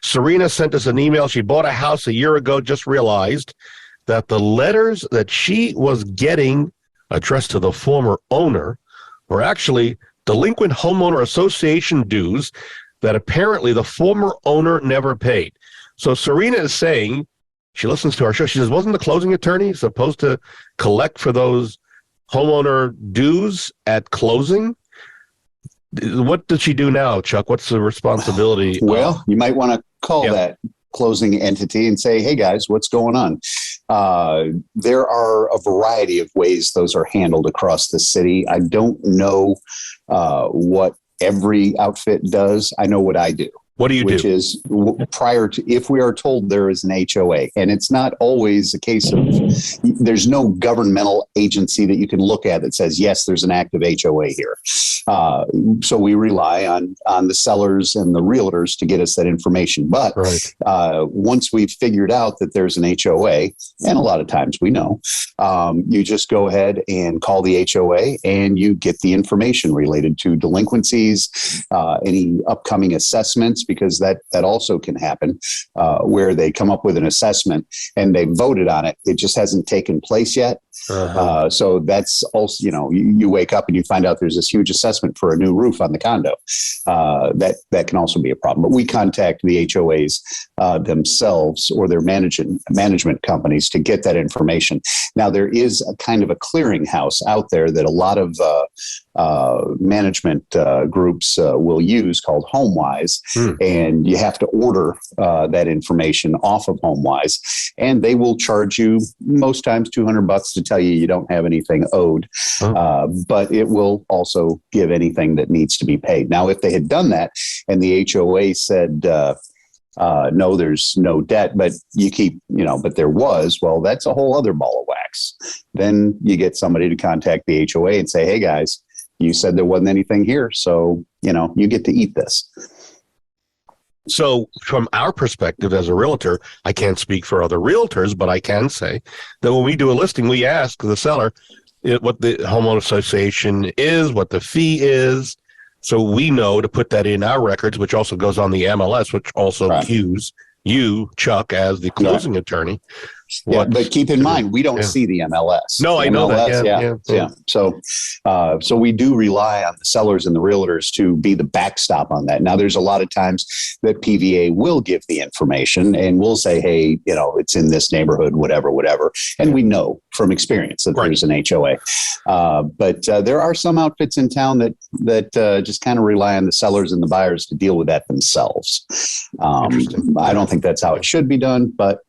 Serena sent us an email. She bought a house a year ago, just realized that the letters that she was getting addressed to the former owner were actually delinquent homeowner association dues that apparently the former owner never paid. So Serena is saying, she listens to our show, she says, wasn't the closing attorney supposed to collect for those homeowner dues at closing? What did she do now, Chuck? What's the responsibility? Well, you might want to call that closing entity and say, hey, guys, what's going on? There are a variety of ways those are handled across the city. I don't know what every outfit does. I know what I do. What do you do? Which is prior to, if we are told there is an HOA, and it's not always a case of, there's no governmental agency that you can look at that says, yes, there's an active HOA here. So we rely on the sellers and the realtors to get us that information. But once we've figured out that there's an HOA, and a lot of times we know, you just go ahead and call the HOA and you get the information related to delinquencies, any upcoming assessments, because that also can happen, where they come up with an assessment and they voted on it. It just hasn't taken place yet. So that's also, you wake up and you find out there's this huge assessment for a new roof on the condo. That can also be a problem. But we contact the HOAs themselves or their management companies to get that information. Now, there is a kind of a clearinghouse out there that a lot of management groups will use called HomeWise, and you have to order that information off of HomeWise, and they will charge you most times $200 to tell you don't have anything owed, but it will also give anything that needs to be paid. Now, if they had done that and the HOA said, no, there's no debt, but you keep, but there was, well, that's a whole other ball of wax. Then you get somebody to contact the HOA and say, hey, guys, you said there wasn't anything here, so, you get to eat this. So from our perspective as a realtor, I can't speak for other realtors, but I can say that when we do a listing, we ask the seller what the homeowner association is, what the fee is, so we know to put that in our records, which also goes on the MLS, which also cues you, Chuck, as the closing attorney. But keep in mind, we don't see the MLS. No, I know that. Yeah. So we do rely on the sellers and the realtors to be the backstop on that. Now, there's a lot of times that PVA will give the information and we'll say, hey, it's in this neighborhood, whatever. And we know from experience that there's an HOA. But there are some outfits in town that just kind of rely on the sellers and the buyers to deal with that themselves. I don't think that's how it should be done, but